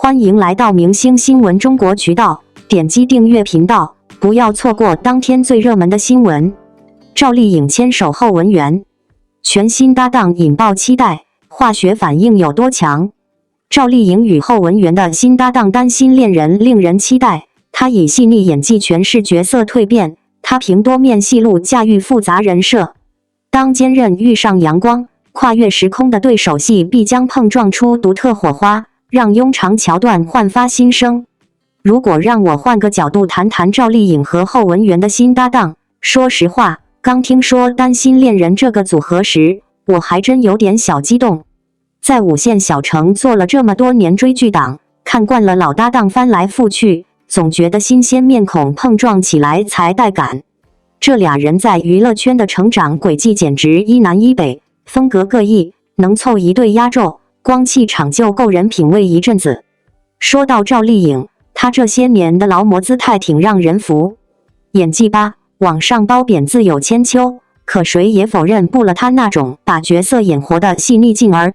欢迎来到明星新闻中国渠道，点击订阅频道，不要错过当天最热门的新闻。赵丽颖牵手后文媛，全新搭档引爆期待，化学反应有多强？赵丽颖与后文媛的新搭档担心恋人令人期待，她以细腻演技诠释角色蜕变，她凭多面戏路驾驭复杂人设。当坚韧遇上阳光，跨越时空的对手戏必将碰撞出独特火花，让庸常桥段焕发新生。如果让我换个角度谈谈赵丽颖和后文媛的新搭档，说实话，刚听说担心恋人这个组合时，我还真有点小激动。在五线小城做了这么多年追剧党，看惯了老搭档翻来覆去，总觉得新鲜面孔碰撞起来才带感。这俩人在娱乐圈的成长轨迹简直一南一北，风格各异，能凑一对压轴，光气场就够人品味一阵子。说到赵丽颖，她这些年的劳模姿态挺让人服。演技吧，网上褒贬自有千秋，可谁也否认不了她那种把角色演活的细腻劲儿。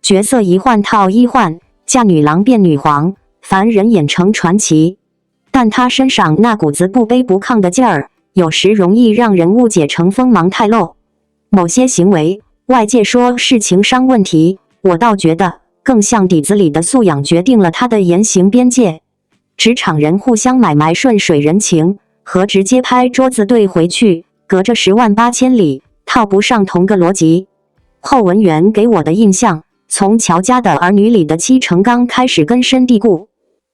角色一换套一换，嫁女郎变女皇，凡人演成传奇。但她身上那股子不卑不亢的劲儿，有时容易让人误解成锋芒太露。某些行为，外界说是情商问题，我倒觉得更像底子里的素养决定了他的言行边界。职场人互相买卖顺水人情，和直接拍桌子对回去，隔着10万8千里，套不上同个逻辑。后文媛给我的印象，从乔家的儿女里的戚成刚开始根深蒂固。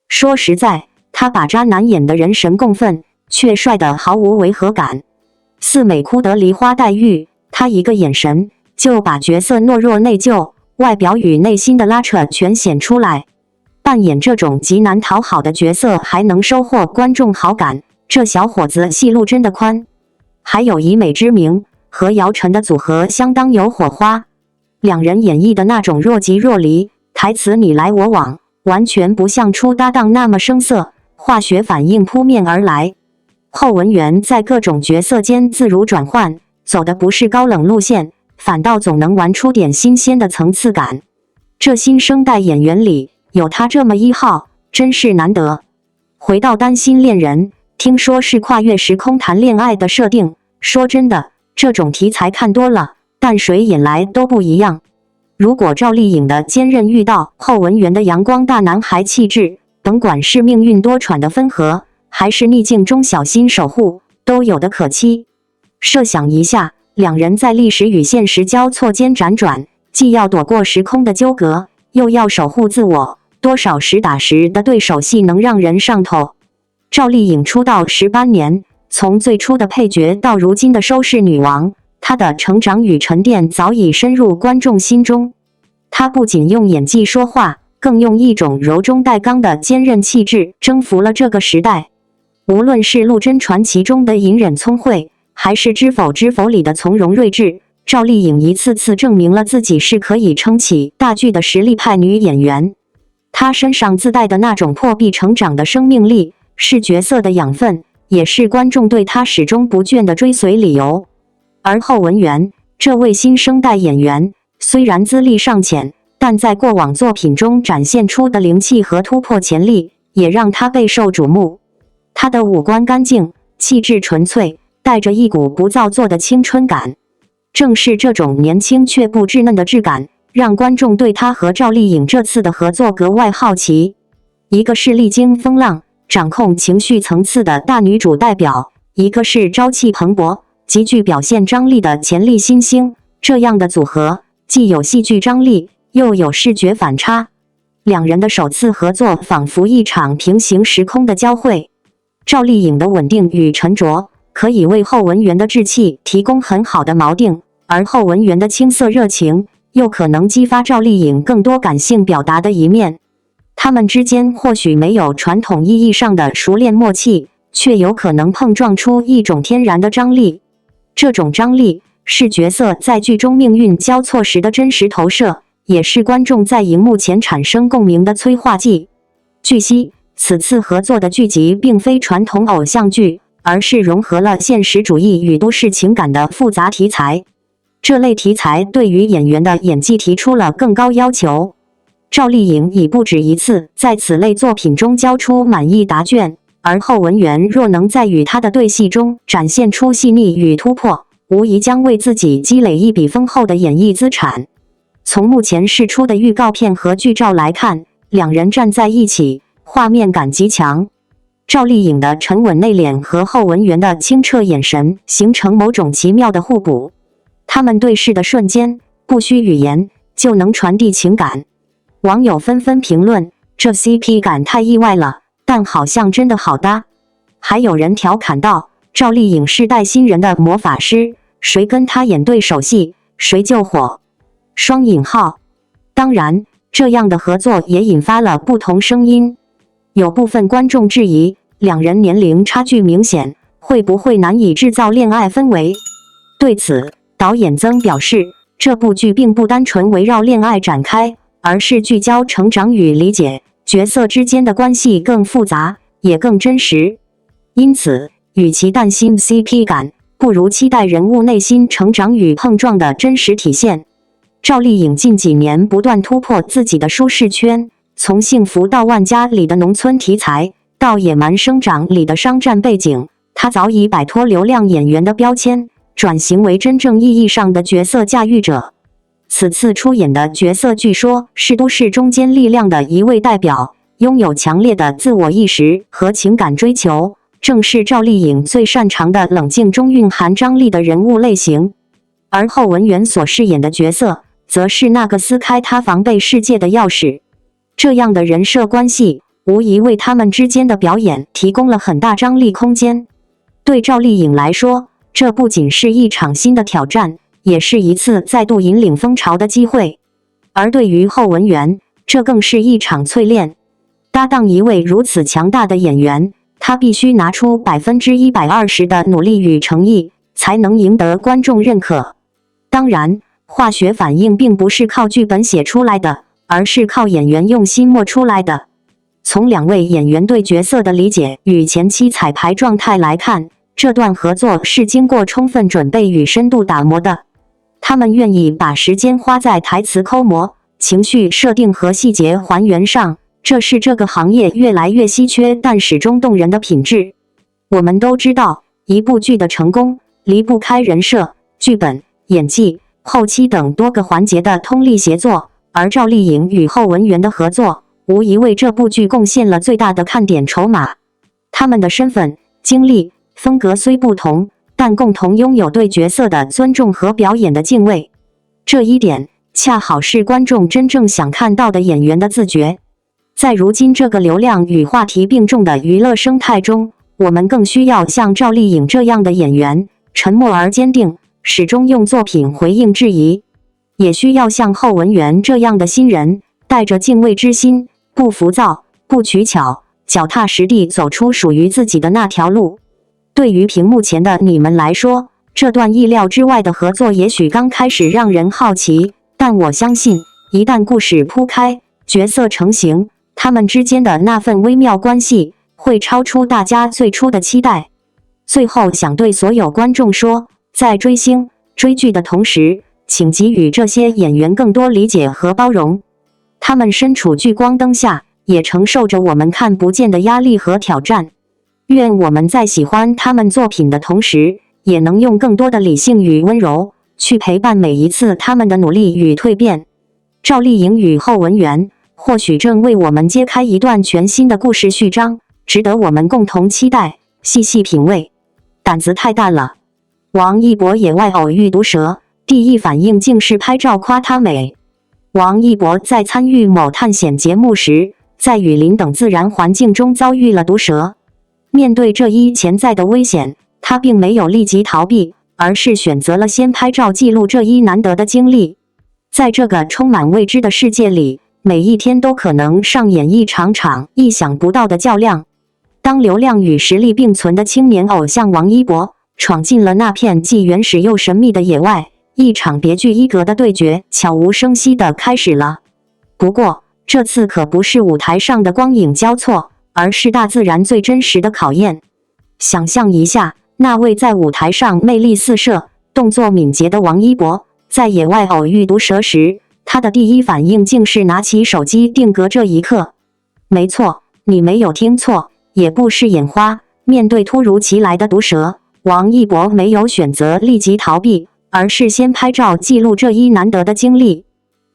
说实在，他把渣男演得人神共愤，却帅得毫无违和感。四美哭得梨花带雨，他一个眼神就把角色懦弱内疚、外表与内心的拉扯全显出来。扮演这种极难讨好的角色还能收获观众好感，这小伙子戏路真的宽。还有以美之名，和姚晨的组合相当有火花。两人演绎的那种若即若离，台词你来我往，完全不像初搭档那么生涩，化学反应扑面而来。后文媛在各种角色间自如转换，走的不是高冷路线，反倒总能玩出点新鲜的层次感。这新生代演员里有他这么一号，真是难得。回到担心恋人，听说是跨越时空谈恋爱的设定，说真的，这种题材看多了，但谁演来都不一样。如果赵丽颖的坚韧遇到后文媛的阳光大男孩气质，甭管是命运多舛的分合，还是逆境中小心守护，都有的可期。设想一下，两人在历史与现实交错间辗转，既要躲过时空的纠葛，又要守护自我，多少实打实的对手戏能让人上头。赵丽颖出道18年，从最初的配角到如今的收视女王，她的成长与沉淀早已深入观众心中。她不仅用演技说话，更用一种柔中带刚的坚韧气质征服了这个时代。无论是《陆贞传奇》中的隐忍聪慧，还是《知否知否》里的从容睿智，赵丽颖一次次证明了自己是可以撑起大剧的实力派女演员。她身上自带的那种破壁成长的生命力，是角色的养分，也是观众对她始终不倦的追随理由。而后文媛这位新生代演员，虽然资历尚浅，但在过往作品中展现出的灵气和突破潜力，也让她备受瞩目。她的五官干净，气质纯粹，带着一股不造作的青春感。正是这种年轻却不稚嫩的质感，让观众对她和赵丽颖这次的合作格外好奇。一个是历经风浪、掌控情绪层次的大女主代表，一个是朝气蓬勃、极具表现张力的潜力新星，这样的组合既有戏剧张力，又有视觉反差。两人的首次合作仿佛一场平行时空的交汇。赵丽颖的稳定与沉着，可以为后文媛的稚气提供很好的锚定，而后文媛的青涩热情，又可能激发赵丽颖更多感性表达的一面。他们之间或许没有传统意义上的熟练默契，却有可能碰撞出一种天然的张力。这种张力是角色在剧中命运交错时的真实投射，也是观众在荧幕前产生共鸣的催化剂。据悉，此次合作的剧集并非传统偶像剧，而是融合了现实主义与都市情感的复杂题材。这类题材对于演员的演技提出了更高要求。赵丽颖已不止一次在此类作品中交出满意答卷，而后文元若能在与她的对戏中展现出细腻与突破，无疑将为自己积累一笔丰厚的演艺资产。从目前释出的预告片和剧照来看，两人站在一起，画面感极强。赵丽颖的沉稳内敛和后文元的清澈眼神形成某种奇妙的互补，他们对视的瞬间，不需语言就能传递情感。网友纷纷评论，这 CP 感太意外了，但好像真的好搭。还有人调侃道，赵丽颖是带新人的魔法师，谁跟她演对手戏，谁就火。双引号。当然，这样的合作也引发了不同声音。有部分观众质疑，两人年龄差距明显，会不会难以制造恋爱氛围？对此，导演曾表示，这部剧并不单纯围绕恋爱展开，而是聚焦成长与理解，角色之间的关系更复杂，也更真实。因此，与其担心 CP 感，不如期待人物内心成长与碰撞的真实体现。赵丽颖近几年不断突破自己的舒适圈，从《幸福到万家》里的农村题材，到《野蛮生长》里的商战背景，她早已摆脱流量演员的标签，转型为真正意义上的角色驾驭者。此次出演的角色据说是都市中坚力量的一位代表，拥有强烈的自我意识和情感追求，正是赵丽颖最擅长的冷静中蕴含张力的人物类型。而后文元所饰演的角色，则是那个撕开他防备世界的钥匙。这样的人设关系，无疑为他们之间的表演提供了很大张力空间。对赵丽颖来说，这不仅是一场新的挑战，也是一次再度引领风潮的机会。而对于后文元，这更是一场淬炼。搭档一位如此强大的演员，他必须拿出120%的努力与诚意，才能赢得观众认可。当然，化学反应并不是靠剧本写出来的，而是靠演员用心磨出来的。从两位演员对角色的理解与前期彩排状态来看，这段合作是经过充分准备与深度打磨的。他们愿意把时间花在台词抠模、情绪设定和细节还原上，这是这个行业越来越稀缺但始终动人的品质。我们都知道，一部剧的成功离不开人设、剧本、演技、后期等多个环节的通力协作，而赵丽颖与后文元的合作，无疑为这部剧贡献了最大的看点筹码。他们的身份、经历、风格虽不同，但共同拥有对角色的尊重和表演的敬畏。这一点，恰好是观众真正想看到的演员的自觉。在如今这个流量与话题并重的娱乐生态中，我们更需要像赵丽颖这样的演员，沉默而坚定，始终用作品回应质疑。也需要像后文元这样的新人，带着敬畏之心，不浮躁，不取巧，脚踏实地走出属于自己的那条路。对于屏幕前的你们来说，这段意料之外的合作也许刚开始让人好奇，但我相信，一旦故事铺开，角色成型，他们之间的那份微妙关系，会超出大家最初的期待。最后想对所有观众说，在追星、追剧的同时，请给予这些演员更多理解和包容。他们身处聚光灯下，也承受着我们看不见的压力和挑战。愿我们在喜欢他们作品的同时，也能用更多的理性与温柔，去陪伴每一次他们的努力与蜕变。赵丽颖与后文元，或许正为我们揭开一段全新的故事序章，值得我们共同期待，细细品味。胆子太大了。王一博野外偶遇毒蛇，第一反应竟是拍照夸她美。王一博在参与某探险节目时，在雨林等自然环境中遭遇了毒蛇。面对这一潜在的危险，他并没有立即逃避，而是选择了先拍照记录这一难得的经历。在这个充满未知的世界里，每一天都可能上演一场意想不到的较量。当流量与实力并存的青年偶像王一博闯进了那片既原始又神秘的野外，一场别具一格的对决悄无声息地开始了。不过，这次可不是舞台上的光影交错，而是大自然最真实的考验。想象一下，那位在舞台上魅力四射、动作敏捷的王一博，在野外偶遇毒蛇时，他的第一反应竟是拿起手机定格这一刻。没错，你没有听错，也不是眼花。面对突如其来的毒蛇，王一博没有选择立即逃避，而是先拍照记录这一难得的经历。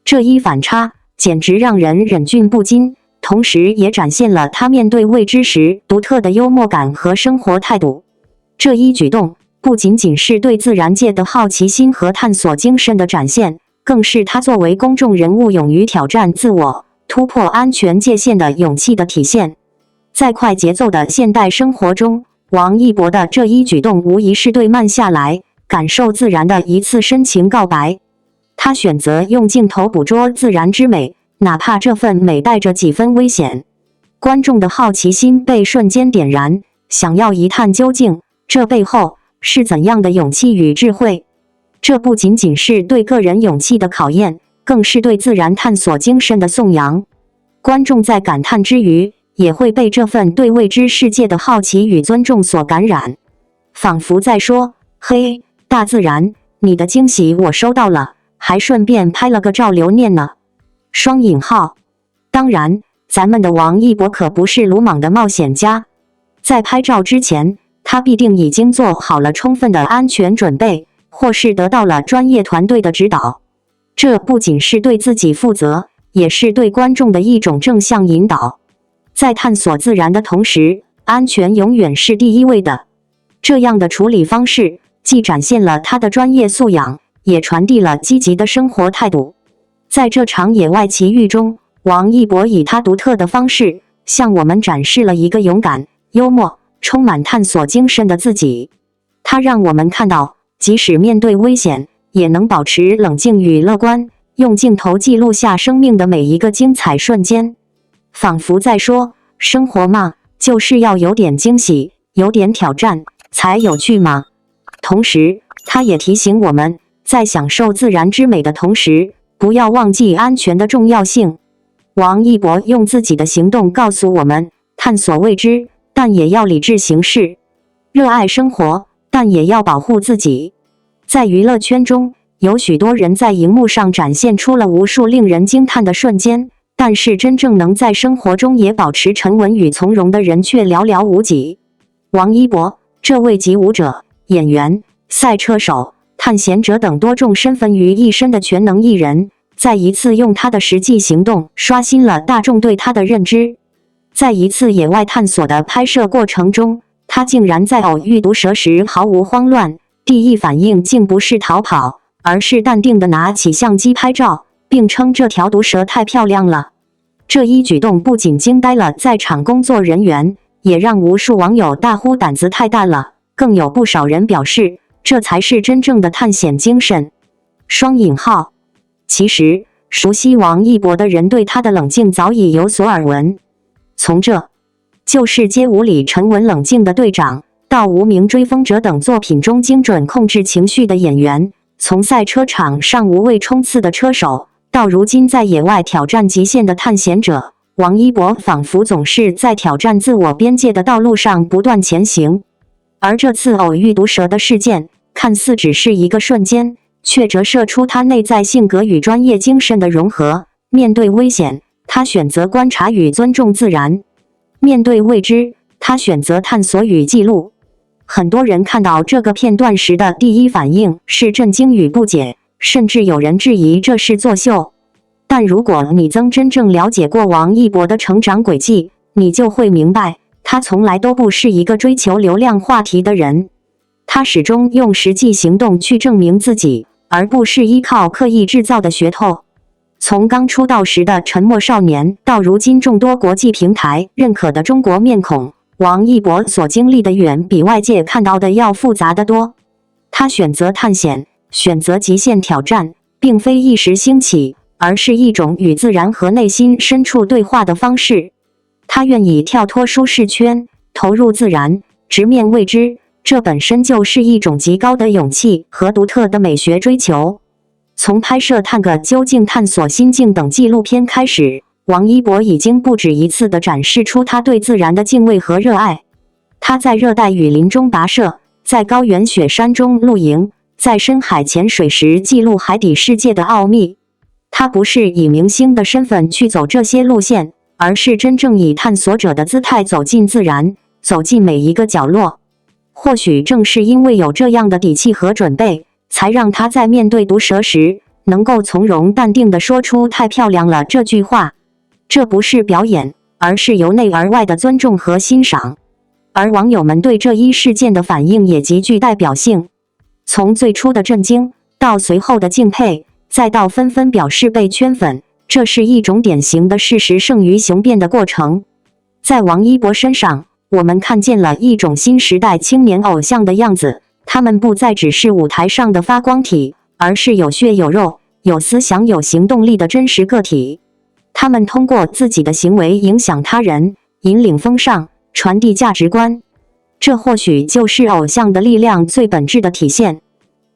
这一反差简直让人忍俊不禁，同时也展现了他面对未知时独特的幽默感和生活态度。这一举动不仅仅是对自然界的好奇心和探索精神的展现，更是他作为公众人物勇于挑战自我、突破安全界限的勇气的体现。在快节奏的现代生活中，王一博的这一举动无疑是对慢下来、感受自然的一次深情告白。他选择用镜头捕捉自然之美，哪怕这份美带着几分危险。观众的好奇心被瞬间点燃，想要一探究竟，这背后是怎样的勇气与智慧？这不仅仅是对个人勇气的考验，更是对自然探索精神的颂扬。观众在感叹之余，也会被这份对未知世界的好奇与尊重所感染，仿佛在说：“嘿，大自然，你的惊喜我收到了，还顺便拍了个照留念呢。”双引号。当然，咱们的王一博可不是鲁莽的冒险家，在拍照之前，他必定已经做好了充分的安全准备，或是得到了专业团队的指导。这不仅是对自己负责，也是对观众的一种正向引导。在探索自然的同时，安全永远是第一位的。这样的处理方式，既展现了他的专业素养，也传递了积极的生活态度。在这场野外奇遇中，王一博以他独特的方式，向我们展示了一个勇敢、幽默、充满探索精神的自己。他让我们看到，即使面对危险，也能保持冷静与乐观，用镜头记录下生命的每一个精彩瞬间。仿佛在说，生活嘛，就是要有点惊喜，有点挑战，才有趣嘛。同时，他也提醒我们，在享受自然之美的同时，不要忘记安全的重要性。王一博用自己的行动告诉我们，探索未知，但也要理智行事；热爱生活，但也要保护自己。在娱乐圈中，有许多人在荧幕上展现出了无数令人惊叹的瞬间，但是真正能在生活中也保持沉稳与从容的人却寥寥无几。王一博，这位集舞者、演员、赛车手、探险者等多种身份于一身的全能艺人，再一次用他的实际行动刷新了大众对他的认知。在一次野外探索的拍摄过程中，他竟然在偶遇毒蛇时毫无慌乱，第一反应竟不是逃跑，而是淡定地拿起相机拍照，并称这条毒蛇太漂亮了。这一举动不仅惊呆了在场工作人员，也让无数网友大呼胆子太大了，更有不少人表示，这才是真正的探险精神。双引号。其实，熟悉王一博的人对他的冷静早已有所耳闻。从这就是街舞里沉稳冷静的队长，到无名追风者等作品中精准控制情绪的演员，从赛车场上无畏冲刺的车手，到如今在野外挑战极限的探险者，王一博仿佛总是在挑战自我边界的道路上不断前行。而这次偶遇毒蛇的事件，看似只是一个瞬间，却折射出他内在性格与专业精神的融合。面对危险，他选择观察与尊重自然；面对未知，他选择探索与记录。很多人看到这个片段时的第一反应是震惊与不解，甚至有人质疑这是作秀。但如果你真正了解过王一博的成长轨迹，你就会明白，他从来都不是一个追求流量话题的人。他始终用实际行动去证明自己，而不是依靠刻意制造的噱头。从刚出道时的沉默少年，到如今众多国际平台认可的中国面孔，王一博所经历的远比外界看到的要复杂得多。他选择探险，选择极限挑战，并非一时兴起，而是一种与自然和内心深处对话的方式。他愿意跳脱舒适圈，投入自然，直面未知，这本身就是一种极高的勇气和独特的美学追求。从拍摄《探个究竟》探索心境等纪录片开始，王一博已经不止一次地展示出他对自然的敬畏和热爱。他在热带雨林中跋涉，在高原雪山中露营，在深海潜水时记录海底世界的奥秘。他不是以明星的身份去走这些路线，而是真正以探索者的姿态走进自然，走进每一个角落。或许正是因为有这样的底气和准备，才让他在面对毒蛇时，能够从容淡定地说出“太漂亮了”这句话。这不是表演，而是由内而外的尊重和欣赏。而网友们对这一事件的反应也极具代表性，从最初的震惊，到随后的敬佩，再到纷纷表示被圈粉，这是一种典型的事实胜于雄辩的过程。在王一博身上，我们看见了一种新时代青年偶像的样子，他们不再只是舞台上的发光体，而是有血有肉、有思想、有行动力的真实个体。他们通过自己的行为影响他人，引领风尚，传递价值观。这或许就是偶像的力量最本质的体现。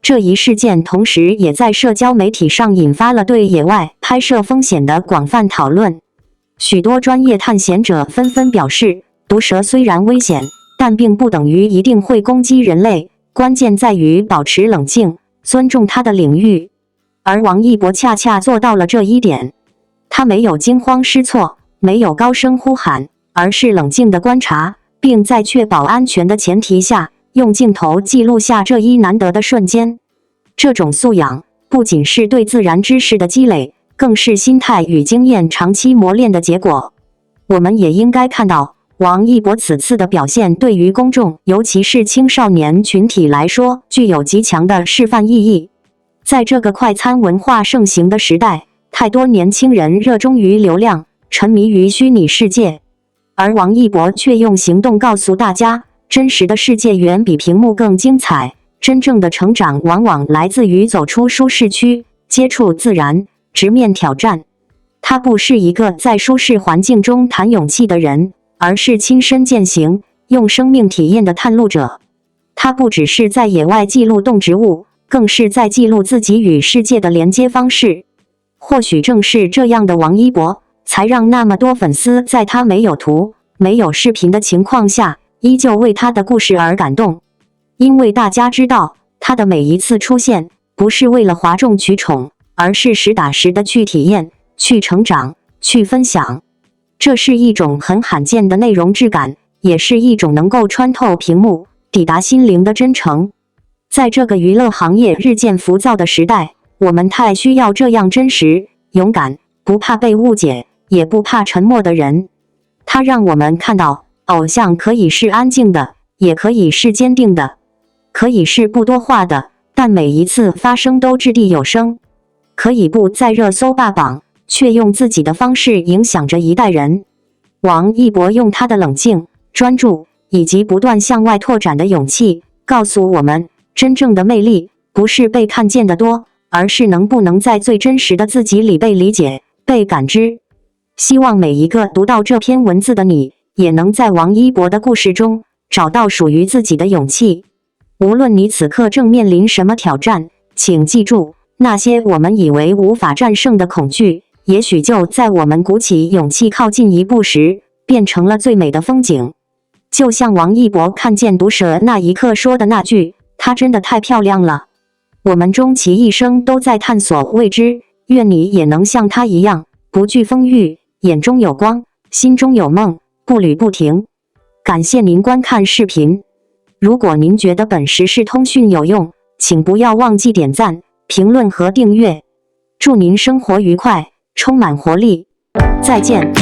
这一事件同时也在社交媒体上引发了对野外拍摄风险的广泛讨论。许多专业探险者纷纷表示，毒蛇虽然危险，但并不等于一定会攻击人类，关键在于保持冷静，尊重它的领域。而王一博恰恰做到了这一点。他没有惊慌失措，没有高声呼喊，而是冷静地观察，并在确保安全的前提下，用镜头记录下这一难得的瞬间。这种素养不仅是对自然知识的积累，更是心态与经验长期磨练的结果。我们也应该看到，王一博此次的表现对于公众，尤其是青少年群体来说，具有极强的示范意义。在这个快餐文化盛行的时代，太多年轻人热衷于流量，沉迷于虚拟世界，而王一博却用行动告诉大家，真实的世界远比屏幕更精彩。真正的成长往往来自于走出舒适区，接触自然，直面挑战。他不是一个在舒适环境中谈勇气的人，而是亲身践行，用生命体验的探路者。他不只是在野外记录动植物，更是在记录自己与世界的连接方式。或许正是这样的王一博，才让那么多粉丝在他没有图、没有视频的情况下，依旧为他的故事而感动。因为大家知道，他的每一次出现，不是为了哗众取宠，而是实打实的去体验、去成长、去分享。这是一种很罕见的内容质感，也是一种能够穿透屏幕、抵达心灵的真诚。在这个娱乐行业日渐浮躁的时代，我们太需要这样真实、勇敢，不怕被误解，也不怕沉默的人。他让我们看到，偶像可以是安静的，也可以是坚定的，可以是不多话的，但每一次发声都掷地有声；可以不在热搜霸榜，却用自己的方式影响着一代人。王一博用他的冷静、专注以及不断向外拓展的勇气，告诉我们，真正的魅力不是被看见的多，而是能不能在最真实的自己里被理解、被感知。希望每一个读到这篇文字的你，也能在王一博的故事中找到属于自己的勇气。无论你此刻正面临什么挑战，请记住，那些我们以为无法战胜的恐惧，也许就在我们鼓起勇气靠近一步时，变成了最美的风景。就像王一博看见毒蛇那一刻说的那句，她真的太漂亮了。我们终其一生都在探索未知，愿你也能像他一样，不惧风雨，眼中有光，心中有梦，步履不停。感谢您观看视频。如果您觉得本时事通讯有用，请不要忘记点赞、评论和订阅。祝您生活愉快，充满活力。再见。